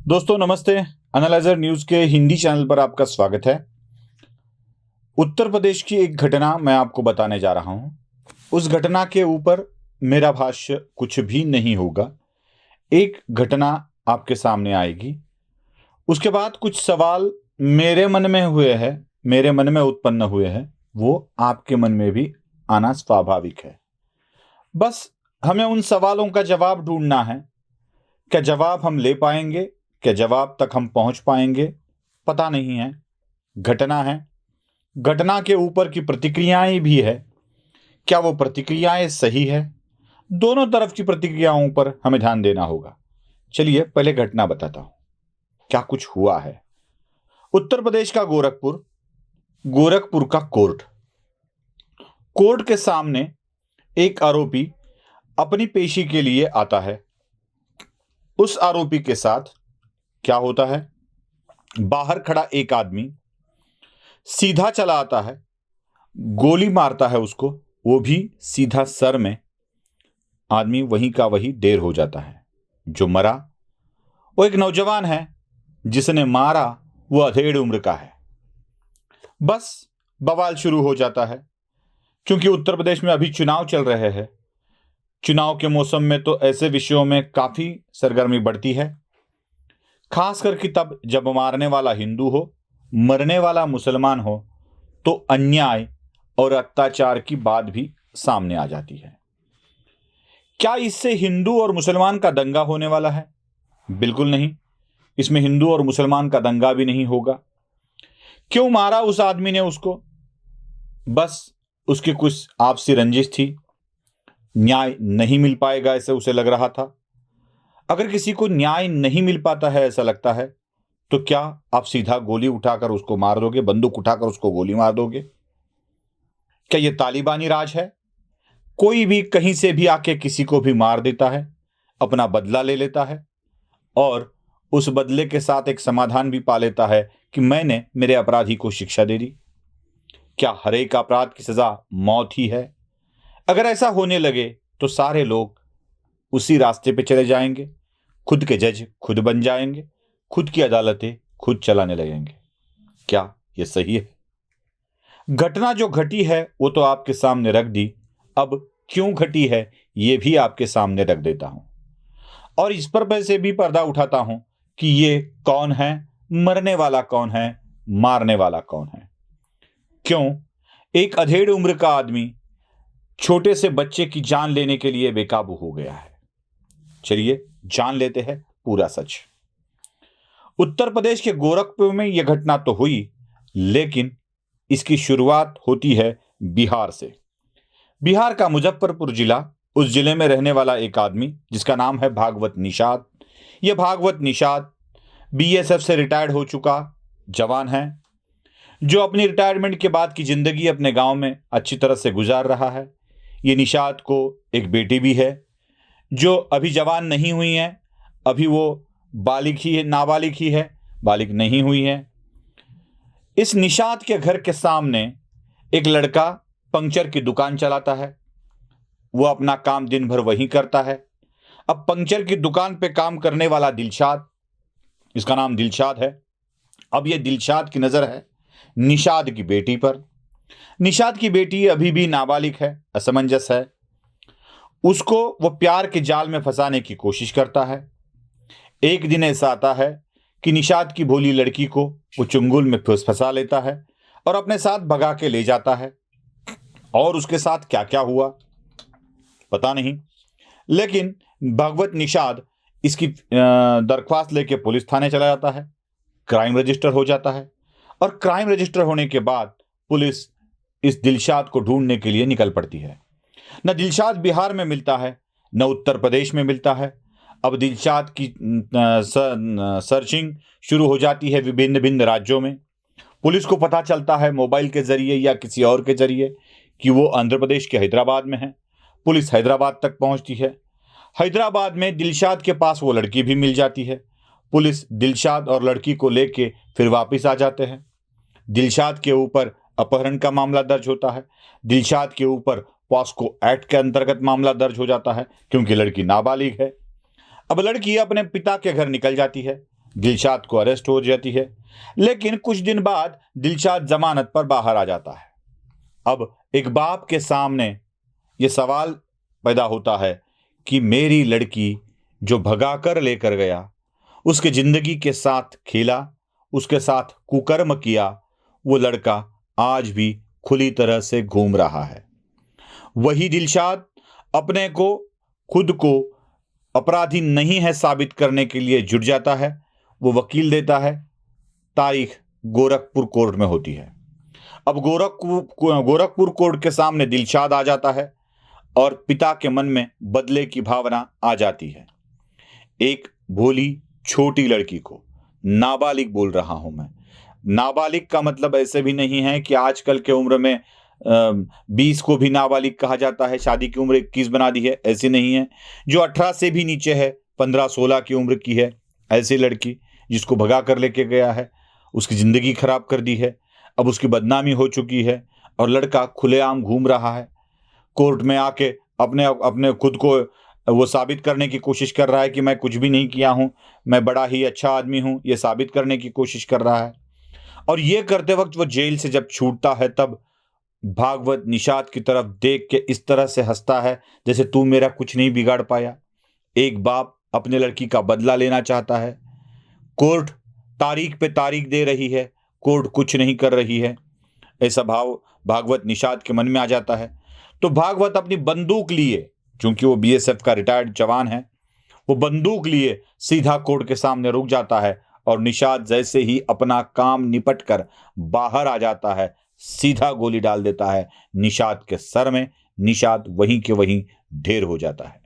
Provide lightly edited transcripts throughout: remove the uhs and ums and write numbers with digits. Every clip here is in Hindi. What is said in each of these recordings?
दोस्तों नमस्ते। एनालाइजर न्यूज के हिंदी चैनल पर आपका स्वागत है। उत्तर प्रदेश की एक घटना मैं आपको बताने जा रहा हूं। उस घटना के ऊपर मेरा भाष्य कुछ भी नहीं होगा। एक घटना आपके सामने आएगी, उसके बाद कुछ सवाल मेरे मन में हुए हैं, मेरे मन में उत्पन्न हुए हैं, वो आपके मन में भी आना स्वाभाविक है। बस हमें उन सवालों का जवाब ढूंढना है। क्या जवाब हम ले पाएंगे? क्या जवाब तक हम पहुंच पाएंगे? पता नहीं है। घटना है, घटना के ऊपर की प्रतिक्रियाएं भी है। क्या वो प्रतिक्रियाएं सही है? दोनों तरफ की प्रतिक्रियाओं पर हमें ध्यान देना होगा। चलिए पहले घटना बताता हूं, क्या कुछ हुआ है। उत्तर प्रदेश का गोरखपुर, गोरखपुर का कोर्ट, कोर्ट के सामने एक आरोपी अपनी पेशी के लिए आता है। उस आरोपी के साथ क्या होता है? बाहर खड़ा एक आदमी सीधा चला आता है, गोली मारता है उसको, वो भी सीधा सर में। आदमी वहीं का वहीं ढेर हो जाता है। जो मरा वो एक नौजवान है, जिसने मारा वो अधेड़ उम्र का है। बस बवाल शुरू हो जाता है, क्योंकि उत्तर प्रदेश में अभी चुनाव चल रहे हैं। चुनाव के मौसम में तो ऐसे विषयों में काफी सरगर्मी बढ़ती है, खास करके तब जब मारने वाला हिंदू हो, मरने वाला मुसलमान हो, तो अन्याय और अत्याचार की बात भी सामने आ जाती है। क्या इससे हिंदू और मुसलमान का दंगा होने वाला है? बिल्कुल नहीं। इसमें हिंदू और मुसलमान का दंगा भी नहीं होगा। क्यों मारा उस आदमी ने उसको? बस उसकी कुछ आपसी रंजिश थी, न्याय नहीं मिल पाएगा ऐसे उसे लग रहा था। अगर किसी को न्याय नहीं मिल पाता है ऐसा लगता है, तो क्या आप सीधा गोली उठाकर उसको मार दोगे, बंदूक उठाकर उसको गोली मार दोगे? क्या यह तालिबानी राज है? कोई भी कहीं से भी आके किसी को भी मार देता है, अपना बदला ले लेता है और उस बदले के साथ एक समाधान भी पा लेता है कि मैंने मेरे अपराधी को शिक्षा दे दी। क्या हर एक अपराध की सजा मौत ही है? अगर ऐसा होने लगे तो सारे लोग उसी रास्ते पे चले जाएंगे, खुद के जज खुद बन जाएंगे, खुद की अदालतें खुद चलाने लगेंगे। क्या यह सही है? घटना जो घटी है वो तो आपके सामने रख दी, अब क्यों घटी है ये भी आपके सामने रख देता हूं, और इस पर वैसे भी पर्दा उठाता हूं कि ये कौन है, मरने वाला कौन है, मारने वाला कौन है। क्यों एक अधेड़ उम्र का आदमी छोटे से बच्चे की जान लेने के लिए बेकाबू हो गया है? चलिए जान लेते हैं पूरा सच। उत्तर प्रदेश के गोरखपुर में यह घटना तो हुई, लेकिन इसकी शुरुआत होती है बिहार से। बिहार का मुजफ्फरपुर जिला, उस जिले में रहने वाला एक आदमी जिसका नाम है भागवत निषाद। यह भागवत निषाद बीएसएफ से रिटायर्ड हो चुका जवान है, जो अपनी रिटायरमेंट के बाद की जिंदगी अपने गांव में अच्छी तरह से गुजार रहा है। ये निषाद को एक बेटी भी है, जो अभी जवान नहीं हुई है, अभी वो बालिग ही है, नाबालिग ही है, बालिग नहीं हुई है। इस निषाद के घर के सामने एक लड़का पंक्चर की दुकान चलाता है। वो अपना काम दिन भर वहीं करता है। अब पंक्चर की दुकान पे काम करने वाला दिलशाद, इसका नाम दिलशाद है, अब ये दिलशाद की नजर है निषाद की बेटी पर। निषाद की बेटी अभी भी नाबालिग है, असमंजस है। उसको वो प्यार के जाल में फंसाने की कोशिश करता है। एक दिन ऐसा आता है कि निषाद की भोली लड़की को वो चुंगल में फंसा लेता है और अपने साथ भगा के ले जाता है। और उसके साथ क्या क्या हुआ पता नहीं, लेकिन भागवत निषाद इसकी दरख्वास्त लेके पुलिस थाने चला जाता है। क्राइम रजिस्टर हो जाता है, और क्राइम रजिस्टर होने के बाद पुलिस इस दिलशाद को ढूंढने के लिए निकल पड़ती है। न दिलशाद बिहार में मिलता है, न उत्तर प्रदेश में मिलता है। अब दिलशाद की सर्चिंग शुरू हो जाती है विभिन्न भिन्न राज्यों में। पुलिस को पता चलता है मोबाइल के जरिए या किसी और के जरिए कि वो आंध्र प्रदेश के हैदराबाद में है। पुलिस हैदराबाद तक पहुंचती है। हैदराबाद में दिलशाद के पास वो लड़की भी मिल जाती है। पुलिस दिलशाद और लड़की को लेके फिर वापस आ जाते हैं। दिलशाद के ऊपर अपहरण का मामला दर्ज होता है। दिलशाद के ऊपर पॉस्को एक्ट के अंतर्गत मामला दर्ज हो जाता है, क्योंकि लड़की नाबालिग है। अब लड़की अपने पिता के घर निकल जाती है, दिलशाद को अरेस्ट हो जाती है, लेकिन कुछ दिन बाद दिलशाद जमानत पर बाहर आ जाता है। अब एक बाप के सामने ये सवाल पैदा होता है कि मेरी लड़की जो भगा कर लेकर गया, उसके जिंदगी के साथ खेला, उसके साथ कुकर्म किया, वो लड़का आज भी खुली तरह से घूम रहा है। वही दिलशाद अपने को खुद को अपराधी नहीं है साबित करने के लिए जुट जाता है। वो वकील देता है। तारीख गोरखपुर कोर्ट में होती है। अब गोरखपुर कोर्ट के सामने दिलशाद आ जाता है और पिता के मन में बदले की भावना आ जाती है। एक भोली छोटी लड़की को नाबालिग बोल रहा हूं मैं। नाबालिग का मतलब ऐसे भी नहीं है कि आजकल के उम्र में 20 को भी नाबालिग कहा जाता है, शादी की उम्र 21 बना दी है, ऐसी नहीं है। जो 18 से भी नीचे है, 15-16 की उम्र की है, ऐसी लड़की जिसको भगा कर लेके गया है, उसकी ज़िंदगी खराब कर दी है, अब उसकी बदनामी हो चुकी है और लड़का खुलेआम घूम रहा है। कोर्ट में आके अपने अपने खुद को वो साबित करने की कोशिश कर रहा है कि मैं कुछ भी नहीं किया हूँ, मैं बड़ा ही अच्छा आदमी हूँ, ये साबित करने की कोशिश कर रहा है। और ये करते वक्त वो जेल से जब छूटता है तब भागवत निषाद की तरफ देख के इस तरह से हंसता है जैसे तू मेरा कुछ नहीं बिगाड़ पाया। एक बाप अपने लड़की का बदला लेना चाहता है। कोर्ट तारीख पे तारीख दे रही है, कोर्ट कुछ नहीं कर रही है। ऐसा भाव भागवत निषाद के मन में आ जाता है। तो भागवत अपनी बंदूक लिए, चूंकि वो बीएसएफ का रिटायर्ड जवान है, वो बंदूक लिए सीधा कोर्ट के सामने रुक जाता है और निषाद जैसे ही अपना काम निपट कर बाहर आ जाता है, सीधा गोली डाल देता है निषाद के सर में। निषाद वहीं के वहीं ढेर हो जाता है।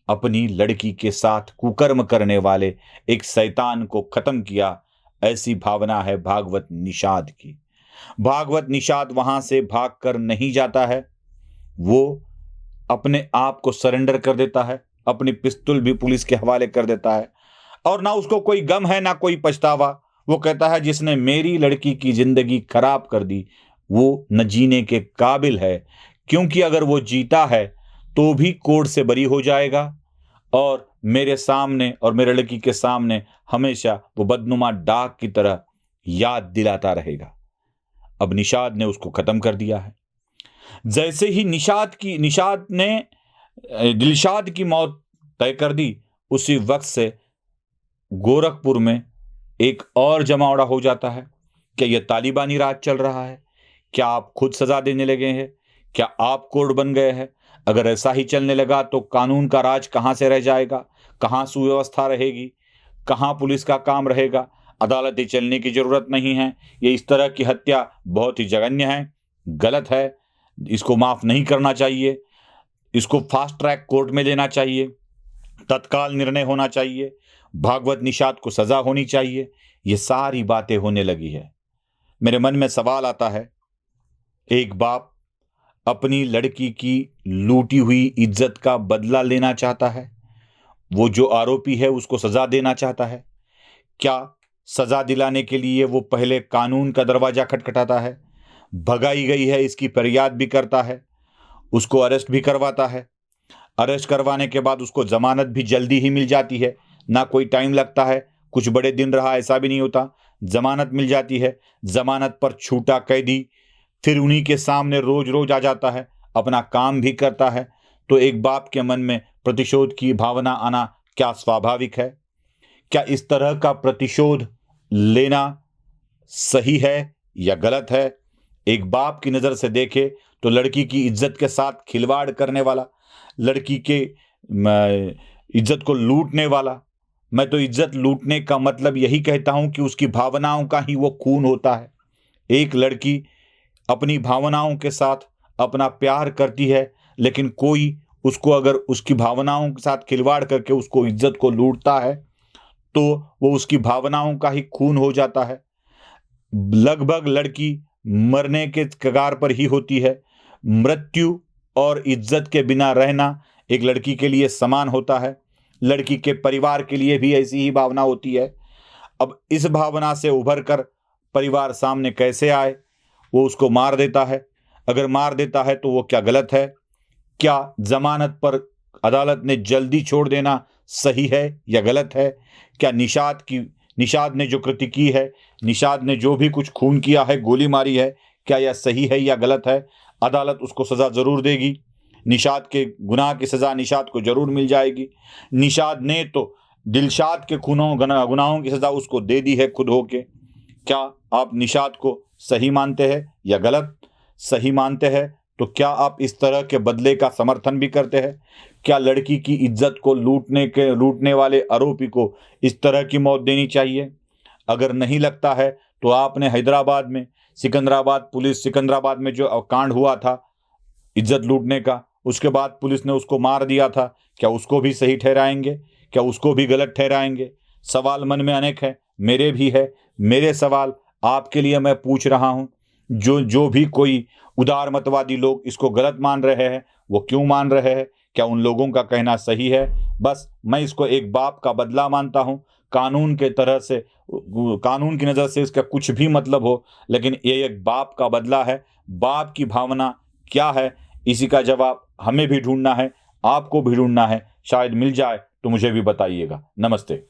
अपनी लड़की के साथ कुकर्म करने वाले एक शैतान को खत्म किया, ऐसी भावना है भागवत निषाद की। भागवत निषाद वहां से भागकर नहीं जाता है, वो अपने आप को सरेंडर कर देता है, अपनी पिस्तौल भी पुलिस के हवाले कर देता है और ना उसको कोई गम है ना कोई पछतावा। वो कहता है जिसने मेरी लड़की की जिंदगी खराब कर दी वो न जीने के काबिल है, क्योंकि अगर वो जीता है तो भी कोर्ट से बरी हो जाएगा और मेरे सामने और मेरे लड़की के सामने हमेशा वो बदनुमा डाक की तरह याद दिलाता रहेगा। अब निषाद ने उसको खत्म कर दिया है। जैसे ही निषाद ने दिलशाद की मौत तय कर दी, उसी वक्त से गोरखपुर में एक और जमावड़ा हो जाता है। क्या यह तालिबानी राज चल रहा है? क्या आप खुद सजा देने लगे हैं? क्या आप कोर्ट बन गए हैं? अगर ऐसा ही चलने लगा तो कानून का राज कहां से रह जाएगा? कहां सुव्यवस्था रहेगी? कहां पुलिस का काम रहेगा? अदालतें चलने की जरूरत नहीं है। ये इस तरह की हत्या बहुत ही जघन्य है, गलत है, इसको माफ नहीं करना चाहिए, इसको फास्ट ट्रैक कोर्ट में लेना चाहिए, तत्काल निर्णय होना चाहिए, भागवत निषाद को सजा होनी चाहिए। ये सारी बातें होने लगी है। मेरे मन में सवाल आता है, एक बाप अपनी लड़की की लूटी हुई इज्जत का बदला लेना चाहता है, वो जो आरोपी है उसको सजा देना चाहता है। क्या सजा दिलाने के लिए वो पहले कानून का दरवाजा खटखटाता है, भगाई गई है इसकी फरियाद भी करता है, उसको अरेस्ट भी करवाता है। अरेस्ट करवाने के बाद उसको जमानत भी जल्दी ही मिल जाती है, ना कोई टाइम लगता है, कुछ बड़े दिन रहा ऐसा भी नहीं होता, जमानत मिल जाती है। जमानत पर छूटा कैदी फिर उन्हीं के सामने रोज रोज आ जाता है, अपना काम भी करता है। तो एक बाप के मन में प्रतिशोध की भावना आना क्या स्वाभाविक है? क्या इस तरह का प्रतिशोध लेना सही है या गलत है? एक बाप की नज़र से देखे तो लड़की की इज्जत के साथ खिलवाड़ करने वाला, लड़की के इज्जत को लूटने वाला, मैं तो इज्जत लूटने का मतलब यही कहता हूं कि उसकी भावनाओं का ही वो खून होता है। एक लड़की अपनी भावनाओं के साथ अपना प्यार करती है, लेकिन कोई उसको अगर उसकी भावनाओं के साथ खिलवाड़ करके उसको इज्जत को लूटता है तो वो उसकी भावनाओं का ही खून हो जाता है। लगभग लड़की मरने के कगार पर ही होती है। मृत्यु और इज्जत के बिना रहना एक लड़की के लिए समान होता है। लड़की के परिवार के लिए भी ऐसी ही भावना होती है। अब इस भावना से उभर कर परिवार सामने कैसे आए? वो उसको मार देता है। अगर मार देता है तो वो क्या गलत है? क्या जमानत पर अदालत ने जल्दी छोड़ देना सही है या गलत है? क्या निषाद ने जो कृति की है, निषाद ने जो भी कुछ खून किया है, गोली मारी है, क्या यह सही है या गलत है? अदालत उसको सज़ा ज़रूर देगी। निषाद के गुनाह की सज़ा निषाद को ज़रूर मिल जाएगी। निषाद ने तो दिलशाद के गुनाहों की सज़ा उसको दे दी है खुद होके। क्या आप निषाद को सही मानते हैं या गलत? सही मानते हैं तो क्या आप इस तरह के बदले का समर्थन भी करते हैं? क्या लड़की की इज्जत को लूटने वाले आरोपी को इस तरह की मौत देनी चाहिए? अगर नहीं लगता है तो आपने हैदराबाद में सिकंदराबाद में जो कांड हुआ था इज्जत लूटने का, उसके बाद पुलिस ने उसको मार दिया था, क्या उसको भी सही ठहराएंगे? क्या उसको भी गलत ठहराएंगे? सवाल मन में अनेक है, मेरे भी है। मेरे सवाल आपके लिए मैं पूछ रहा हूं, जो भी कोई उदारमतवादी लोग इसको गलत मान रहे हैं, वो क्यों मान रहे हैं? क्या उन लोगों का कहना सही है? बस मैं इसको एक बाप का बदला मानता हूं। कानून की नज़र से इसका कुछ भी मतलब हो, लेकिन ये एक बाप का बदला है। बाप की भावना क्या है, इसी का जवाब हमें भी ढूंढना है, आपको भी ढूंढना है। शायद मिल जाए तो मुझे भी बताइएगा। नमस्ते।